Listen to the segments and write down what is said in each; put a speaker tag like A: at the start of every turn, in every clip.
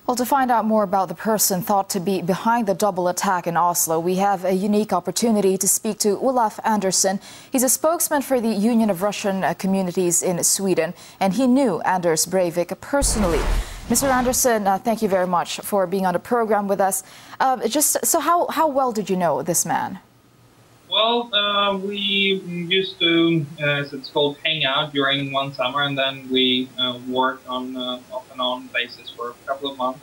A: Well, to find out more about the person thought to be behind the double attack in Oslo, we have a unique opportunity to speak to Olaf Andersson. He's a spokesman for the Union of Russian Communities in Sweden, and he knew Anders Breivik personally. Mr. Andersson, thank you very much for being on the program with us. How well did you know this man?
B: Well, we used to, as it's called, hang out during one summer, and then we worked on off and on basis for a couple of months.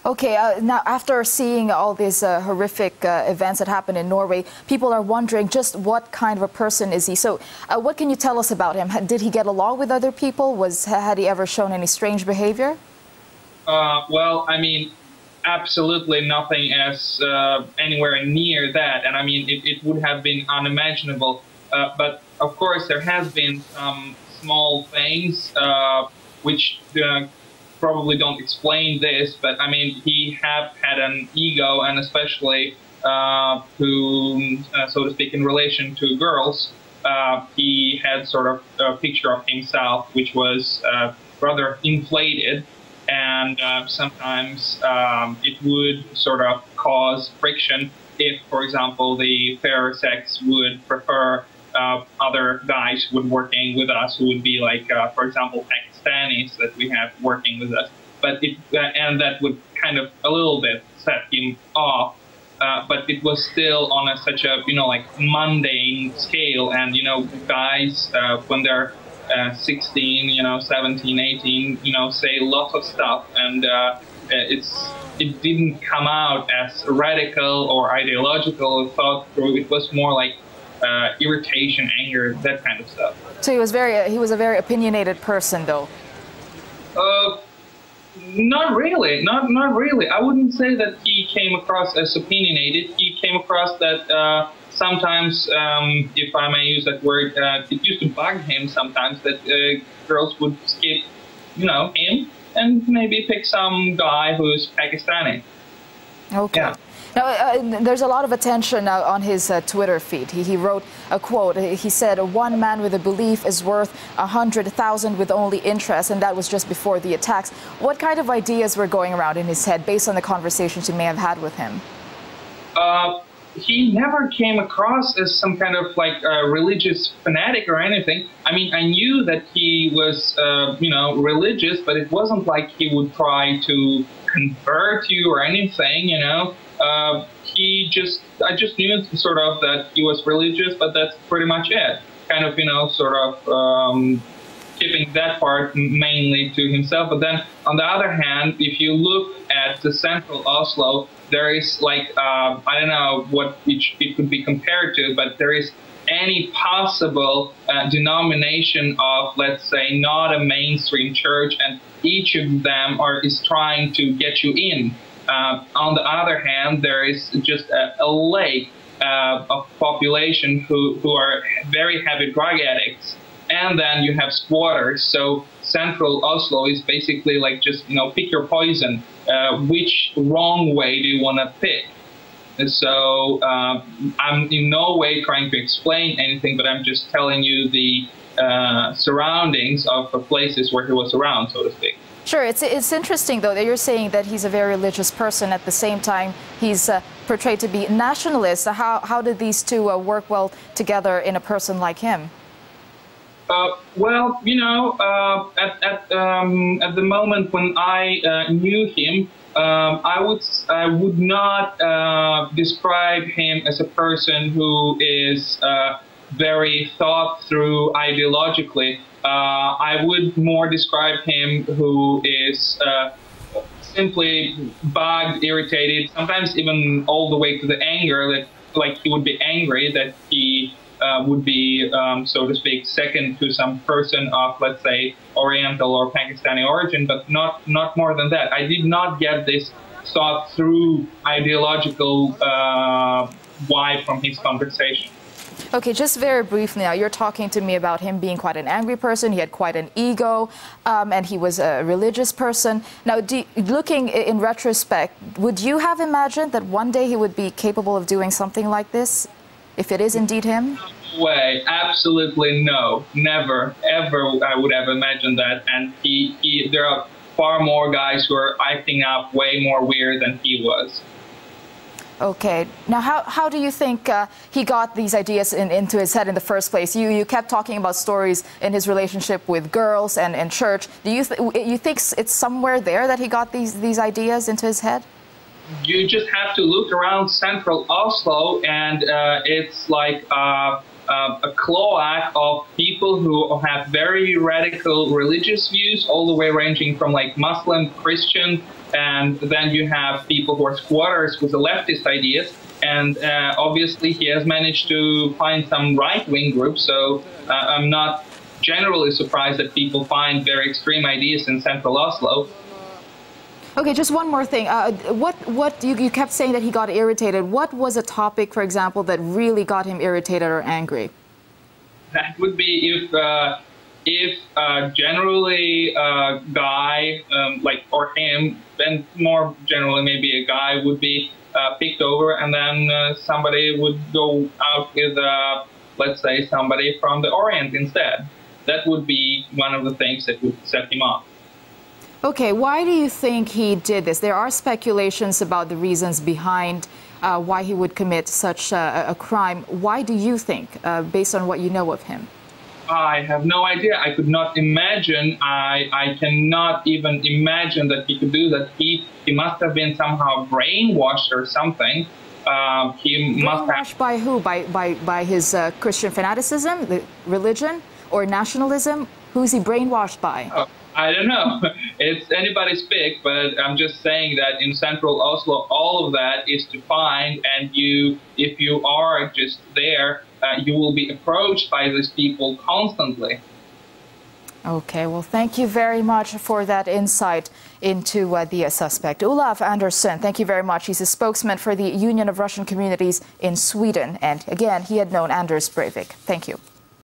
A: Okay, now after seeing all these horrific events that happened in Norway, people are wondering just what kind of a person is he? So what can you tell us about him? Did he get along with other people? Had he ever shown any strange behavior?
B: Well, I mean, absolutely nothing as anywhere near that, and I mean it would have been unimaginable. But of course there has been some small things which probably don't explain this, but I mean he have had an ego, and especially so to speak, in relation to girls, he had sort of a picture of himself which was rather inflated. And sometimes it would sort of cause friction if, for example, the fairer sex would prefer other guys who would working with us, who would be like, for example, Pakistanis that we have working with us. But and that would kind of a little bit set him off. But it was still on such a like mundane scale, and guys when they're 16, 17, 18, say lots of stuff, and it didn't come out as radical or ideological thought through. It was more like irritation, anger, that kind of stuff.
A: So he was a very opinionated person, though.
B: Not really. Not really. I wouldn't say that he came across as opinionated. He came across that sometimes, if I may use that word, it used to bug him sometimes that girls would skip, him and maybe pick some guy who's Pakistani.
A: Okay.
B: Yeah.
A: Now, there's a lot of attention now on his Twitter feed. He wrote a quote. He said, "One man with a belief is worth 100,000 with only interest," and that was just before the attacks. What kind of ideas were going around in his head based on the conversations you may have had with him?
B: He never came across as some kind of like religious fanatic or anything. I mean, I knew that he was, religious, but it wasn't like he would try to convert you or anything, I just knew sort of that he was religious, but that's pretty much it. Kind of, sort of keeping that part mainly to himself. But then, on the other hand, if you look at the central Oslo, there is like, I don't know what it could be compared to, but there is any possible denomination of, let's say, not a mainstream church, and each of them is trying to get you in. On the other hand, there is just a lake of population who are very heavy drug addicts. And then you have squatters. So central Oslo is basically like just, pick your poison. Which wrong way do you want to pick? And so I'm in no way trying to explain anything, but I'm just telling you the surroundings of the places where he was around, so to speak.
A: Sure, it's interesting, though, that you're saying that he's a very religious person. At the same time, he's portrayed to be nationalist. How did these two work well together in a person like him?
B: Well, at the moment when I knew him, I would not describe him as a person who is very thought through ideologically. I would more describe him who is simply bugged, irritated, sometimes even all the way to the anger, that like he would be angry that he would be, so to speak, second to some person of, let's say, Oriental or Pakistani origin, but not more than that. I did not get this thought through ideological vibe from his conversation.
A: Okay, just very briefly now, you're talking to me about him being quite an angry person. He had quite an ego, and he was a religious person. Now, looking in retrospect, would you have imagined that one day he would be capable of doing something like this, if it is indeed him?
B: No way, absolutely no, never, ever I would have imagined that. And there are far more guys who are acting up way more weird than he was.
A: Okay. Now, how do you think he got these ideas into his head in the first place? You kept talking about stories in his relationship with girls and church. Do you think it's somewhere there that he got these ideas into his head?
B: You just have to look around central Oslo, and it's like a cloac of people who have very radical religious views, all the way ranging from like Muslim, Christian, and then you have people who are squatters with the leftist ideas. And obviously he has managed to find some right-wing groups, so I'm not generally surprised that people find very extreme ideas in central Oslo.
A: Okay, just one more thing. What you kept saying that he got irritated. What was a topic, for example, that really got him irritated or angry?
B: That would be if generally a guy or him, and more generally maybe a guy would be picked over, and then somebody would go out with let's say somebody from the Orient instead. That would be one of the things that would set him off.
A: Okay, why do you think he did this? There are speculations about the reasons behind why he would commit such a crime. Why do you think, based on what you know of him?
B: I have no idea. I could not imagine. I cannot even imagine that he could do that. He must have been somehow brainwashed or something. He must have...
A: Brainwashed by who? By his Christian fanaticism, the religion, or nationalism? Who's he brainwashed by?
B: Oh, I don't know. It's anybody's pick, but I'm just saying that in central Oslo, all of that is to find, and if you are just there, you will be approached by these people constantly.
A: Okay, well, thank you very much for that insight into the suspect. Olaf Andersson, thank you very much. He's a spokesman for the Union of Russian Communities in Sweden. And again, he had known Anders Breivik. Thank you.